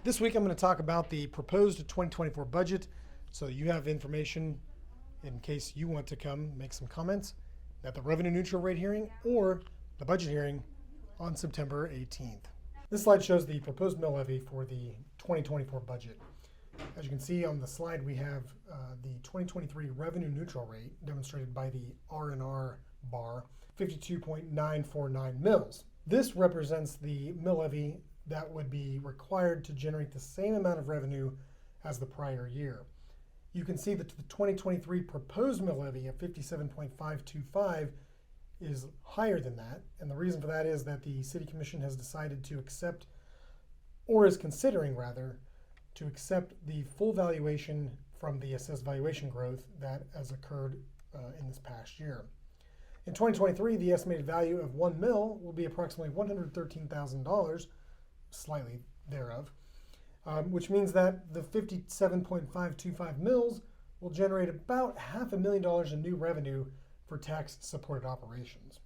This week I'm going to talk about the proposed 2024 budget so you have information in case you want to come make some comments at the revenue neutral rate hearing or the budget hearing on September 18th. This slide shows the proposed mill levy for the 2024 budget. As you can see on the slide, we have the 2023 revenue neutral rate demonstrated by the R&R bar, 52.949 mils. This represents the mill levy that would be required to generate the same amount of revenue as the prior year. You can see that the 2023 proposed mill levy of 57.525 is higher than that, and the reason for that is that the City Commission has decided to accept, or is considering rather, to accept the full valuation from the assessed valuation growth that has occurred in this past year. In 2023, the estimated value of 1 mil will be approximately $113,000, slightly thereof, which means that the 57.525 mils will generate about $500,000 in new revenue for tax-supported operations.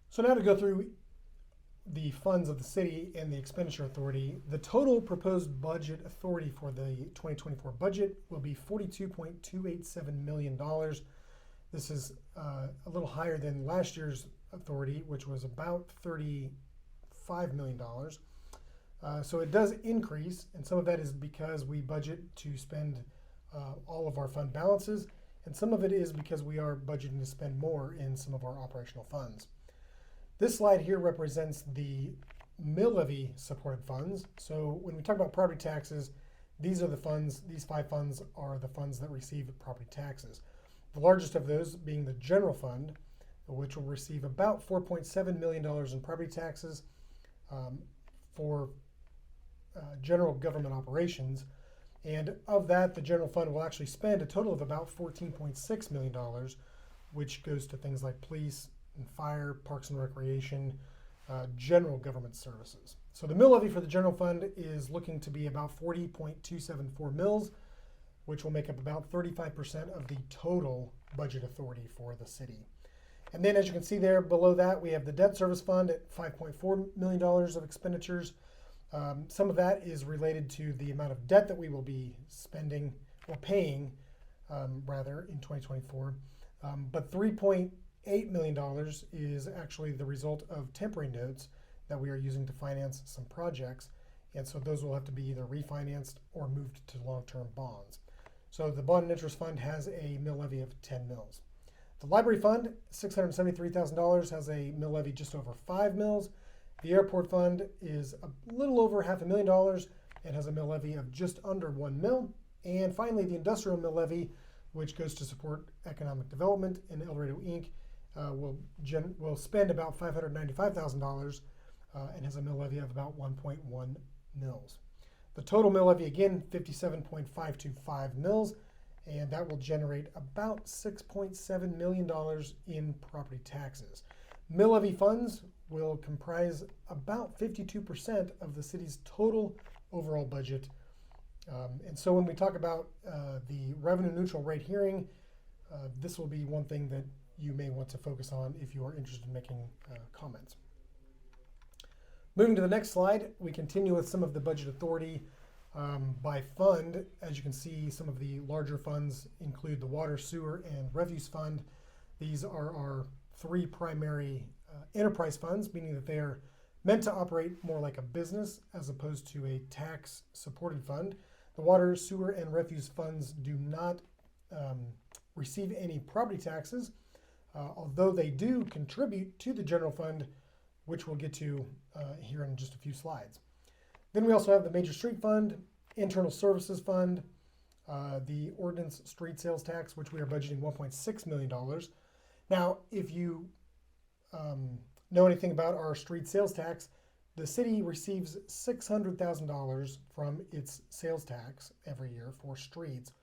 So now to go through the funds of the city and the expenditure authority, the total proposed budget authority for the 2024 budget will be $42.287 million. This is a little higher than last year's authority, which was about $35 million. So it does increase, and some of that is because we budget to spend all of our fund balances, and some of it is because we are budgeting to spend more in some of our operational funds. This slide here represents the mill levy supported funds. So when we talk about property taxes, these are the funds, these 5 funds are the funds that receive property taxes. The largest of those being the general fund, which will receive about $4.7 million in property taxes for general government operations. And of that, the general fund will actually spend a total of about $14.6 million, which goes to things like police and fire, parks and recreation, general government services. So the mill levy for the general fund is looking to be about 40.274 mils, which will make up about 35% of the total budget authority for the city. And then as you can see there below that, we have the debt service fund at $5.4 million of expenditures. Some of that is related to the amount of debt that we will be spending or paying rather in 2024. But $3.8 million is actually the result of temporary notes that we are using to finance some projects. And so those will have to be either refinanced or moved to long-term bonds. So the bond and interest fund has a mill levy of 10 mils. The library fund, $673,000, has a mill levy just over 5 mils. The airport fund is a little over $500,000 and has a mill levy of just under 1 mil. And finally, the industrial mill levy, which goes to support economic development in El Dorado, Inc., will spend about $595,000 and has a mill levy of about 1.1 mils. The total mill levy, again, 57.525 mils, and that will generate about $6.7 million in property taxes. Mill levy funds will comprise about 52% of the city's total overall budget. And so when we talk about the revenue neutral rate hearing, this will be one thing that you may want to focus on if you are interested in making comments. Moving to the next slide, we continue with some of the budget authority by fund. As you can see, some of the larger funds include the water, sewer, and refuse fund. These are our 3 primary enterprise funds, meaning that they are meant to operate more like a business as opposed to a tax-supported fund. The water, sewer, and refuse funds do not receive any property taxes, although they do contribute to the general fund, which we'll get to here in just a few slides. Then we also have the major street fund, internal services fund, the ordinance street sales tax, which we are budgeting $1.6 million. Now, if you know anything about our street sales tax, the city receives $600,000 from its sales tax every year for streets.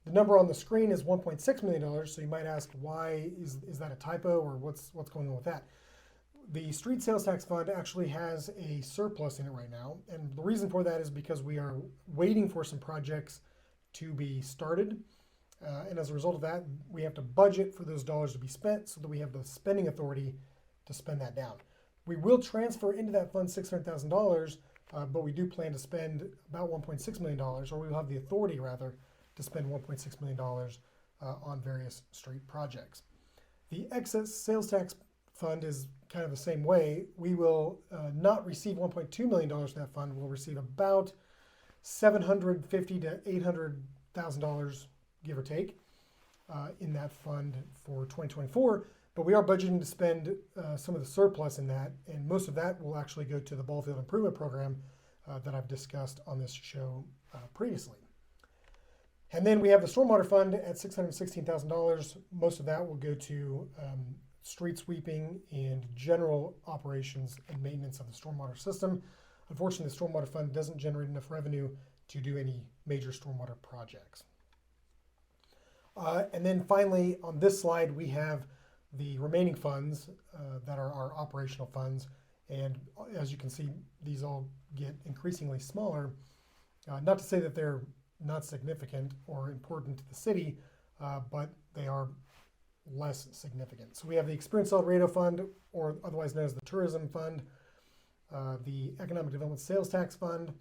The number on the screen is $1.6 million, so you might ask, why is that a typo, or what's going on with that? The street sales tax fund actually has a surplus in it right now, and the reason for that is because we are waiting for some projects to be started, and as a result of that, we have to budget for those dollars to be spent so that we have the spending authority to spend that down. We will transfer into that fund $600,000 but we do plan to spend about $1.6 million, or we will have the authority rather to spend $1.6 million on various street projects. The excess sales tax fund is kind of the same way. We will not receive $1.2 million from that fund. We'll receive about $750,000 to $800,000, give or take, in that fund for 2024. But we are budgeting to spend some of the surplus in that, and most of that will actually go to the ball field improvement program that I've discussed on this show previously. And then we have the stormwater fund at $616,000. Most of that will go to street sweeping and general operations and maintenance of the stormwater system. Unfortunately, the stormwater fund doesn't generate enough revenue to do any major stormwater projects. And then finally, on this slide, we have the remaining funds that are our operational funds. And as you can see, these all get increasingly smaller. Not to say that they're not significant or important to the city, but they are less significant. So we have the Experience El Dorado Fund, or otherwise known as the Tourism Fund, the Economic Development Sales Tax Fund,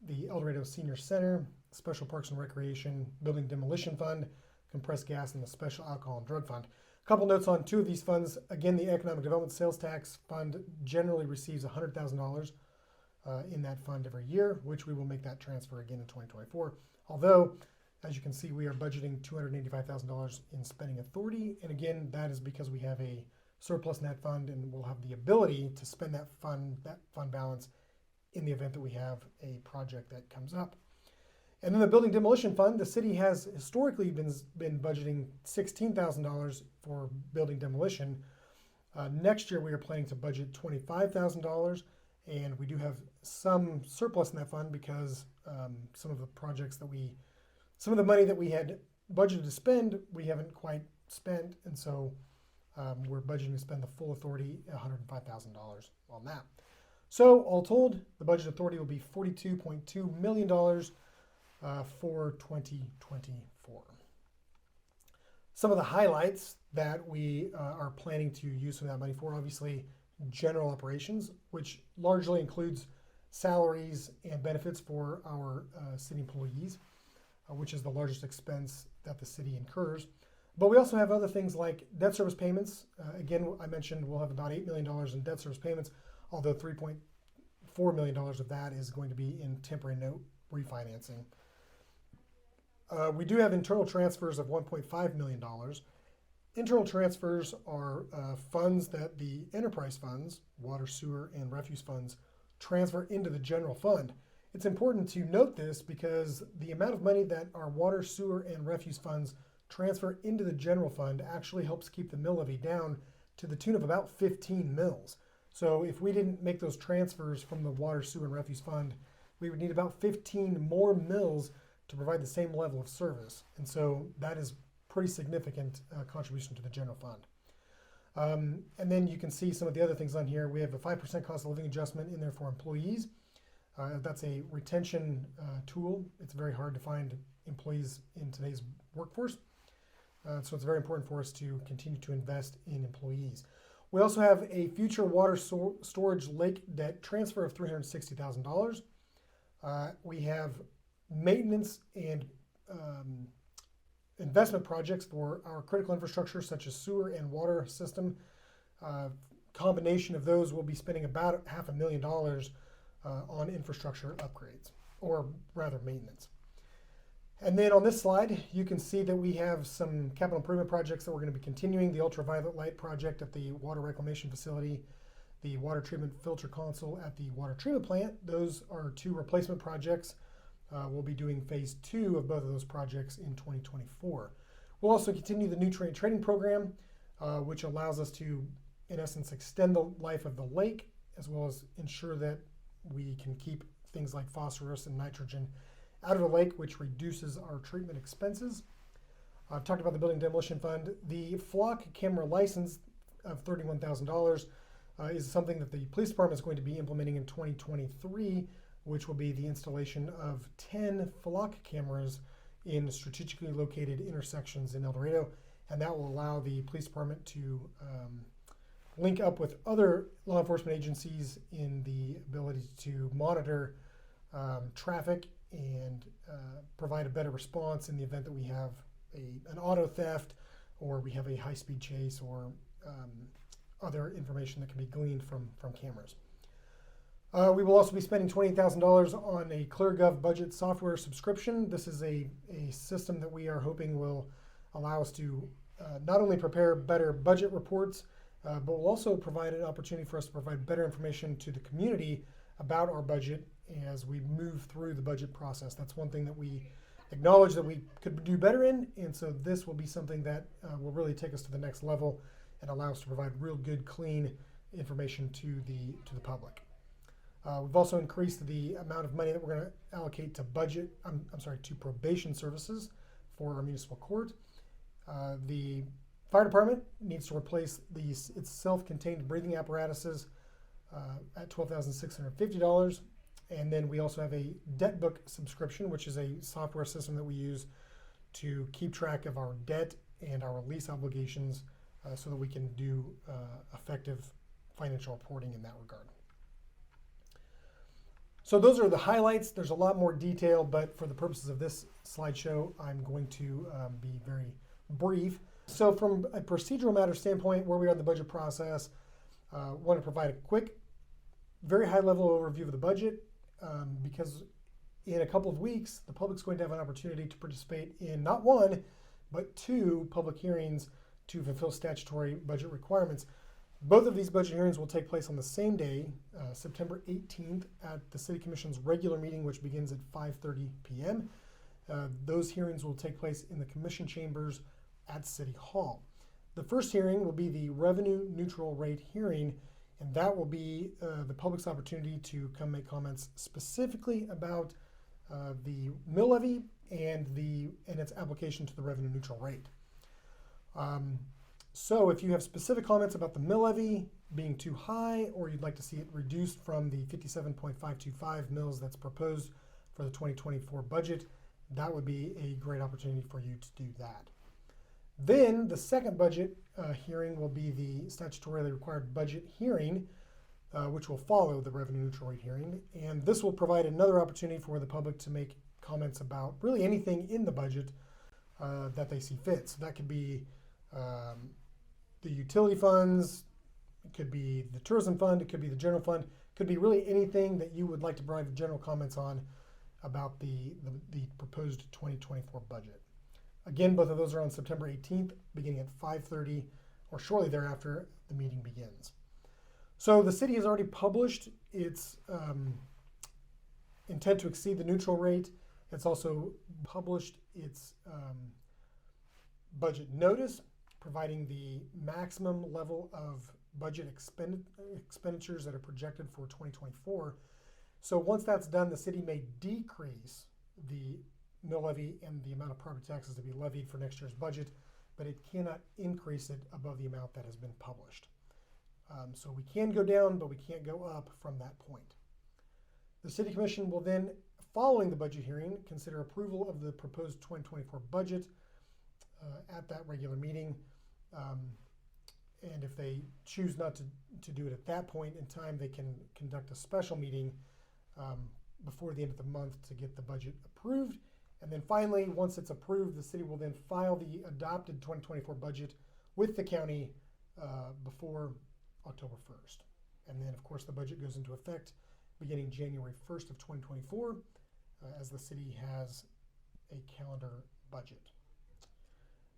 the El Dorado Senior Center, Special Parks and Recreation Building Demolition Fund, Compressed Gas, and the Special Alcohol and Drug Fund. A couple notes on two of these funds. Again, the Economic Development Sales Tax Fund generally receives $100,000 in that fund every year, which we will make that transfer again in 2024. Although, as you can see, we are budgeting $285,000 in spending authority. And again, that is because we have a surplus in that fund, and we'll have the ability to spend that fund balance in the event that we have a project that comes up. And then the Building Demolition Fund, the city has historically been budgeting $16,000 for building demolition. Next year, we are planning to budget $25,000, and we do have some surplus in that fund because some of the money that we had budgeted to spend, we haven't quite spent, and so we're budgeting to spend the full authority, $105,000 on that. So all told, the budget authority will be $42.2 million for 2024. Some of the highlights that we are planning to use some of that money for, obviously, general operations, which largely includes salaries and benefits for our city employees, which is the largest expense that the city incurs. But we also have other things like debt service payments. Again, I mentioned we'll have about $8 million in debt service payments, although $3.4 million of that is going to be in temporary note refinancing. We do have internal transfers of $1.5 million. Internal transfers are funds that the enterprise funds, water, sewer, and refuse funds, transfer into the general fund. It's important to note this because the amount of money that our water, sewer, and refuse funds transfer into the general fund actually helps keep the mill levy down to the tune of about 15 mills. So if we didn't make those transfers from the water, sewer, and refuse fund, we would need about 15 more mills to provide the same level of service. And so that is pretty significant contribution to the general fund. And then you can see some of the other things on here. We have a 5% cost of living adjustment in there for employees. That's a retention tool. It's very hard to find employees in today's workforce. So it's very important for us to continue to invest in employees. We also have a future water storage lake debt transfer of $360,000. We have maintenance and investment projects for our critical infrastructure, such as sewer and water system. Combination of those will be spending about $500,000 on infrastructure upgrades, or rather maintenance. And then on this slide, you can see that we have some capital improvement projects that we're going to be continuing. The ultraviolet light project at the water reclamation facility, the water treatment filter console at the water treatment plant. Those are two replacement projects. We'll be doing phase 2 of both of those projects in 2024. We'll also continue the nutrient trading program, which allows us to, in essence, extend the life of the lake, as well as ensure that we can keep things like phosphorus and nitrogen out of the lake, which reduces our treatment expenses. I've talked about the Building Demolition Fund. The flock camera license of $31,000 is something that the police department is going to be implementing in 2023, which will be the installation of 10 flock cameras in strategically located intersections in El Dorado, and that will allow the police department to link up with other law enforcement agencies in the ability to monitor traffic and provide a better response in the event that we have an auto theft, or we have a high-speed chase, or other information that can be gleaned from cameras. We will also be spending $28,000 on a ClearGov budget software subscription. This is a system that we are hoping will allow us to not only prepare better budget reports, but will also provide an opportunity for us to provide better information to the community about our budget as we move through the budget process. That's one thing that we acknowledge that we could do better in, and so this will be something that will really take us to the next level and allow us to provide real good, clean information to the public. We've also increased the amount of money that we're going to allocate to to probation services for our municipal court. The fire department needs to replace its self-contained breathing apparatuses at $12,650. And then we also have a debt book subscription, which is a software system that we use to keep track of our debt and our lease obligations so that we can do effective financial reporting in that regard. So those are the highlights. There's a lot more detail, but for the purposes of this slideshow, I'm going to be very brief. So from a procedural matter standpoint, where we are in the budget process, want to provide a quick, very high-level overview of the budget, because in a couple of weeks, the public's going to have an opportunity to participate in not one, but two public hearings to fulfill statutory budget requirements. Both of these budget hearings will take place on the same day, September 18th, at the City Commission's regular meeting, which begins at 5:30 p.m. Those hearings will take place in the Commission chambers at City Hall. The first hearing will be the revenue neutral rate hearing, and that will be the public's opportunity to come make comments specifically about the mill levy and its application to the revenue neutral rate. So if you have specific comments about the mill levy being too high, or you'd like to see it reduced from the 57.525 mills that's proposed for the 2024 budget, that would be a great opportunity for you to do that. Then the second budget hearing will be the statutorily required budget hearing, which will follow the revenue neutral rate hearing. And this will provide another opportunity for the public to make comments about really anything in the budget that they see fit. So that could be the utility funds, it could be the tourism fund, it could be the general fund, it could be really anything that you would like to provide general comments on about the proposed 2024 budget. Again, both of those are on September 18th, beginning at 5:30, or shortly thereafter the meeting begins. So the city has already published its intent to exceed the neutral rate. It's also published its budget notice, providing the maximum level of budget expenditures that are projected for 2024. So once that's done, the city may decrease the mill levy and the amount of property taxes to be levied for next year's budget, but it cannot increase it above the amount that has been published. So we can go down, but we can't go up from that point. The City Commission will then, following the budget hearing, consider approval of the proposed 2024 budget at that regular meeting. And if they choose not to do it at that point in time, they can conduct a special meeting before the end of the month to get the budget approved. And then finally, once it's approved, the city will then file the adopted 2024 budget with the county before October 1st. And then, of course, the budget goes into effect beginning January 1st of 2024 as the city has a calendar budget.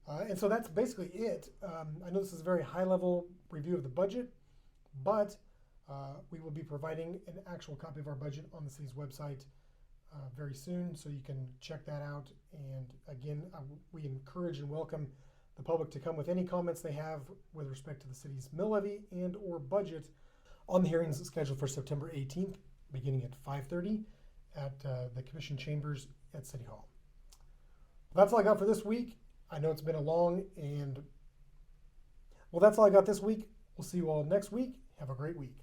And so that's basically it. I know this is a very high-level review of the budget, but we will be providing an actual copy of our budget on the city's website very soon, so you can check that out. And again, we encourage and welcome the public to come with any comments they have with respect to the city's mill levy and or budget on the hearings scheduled for September 18th, beginning at 5:30 at the Commission chambers at City Hall. Well, that's all I got for this week. I know it's been a long that's all I got this week. We'll see you all next week. Have a great week.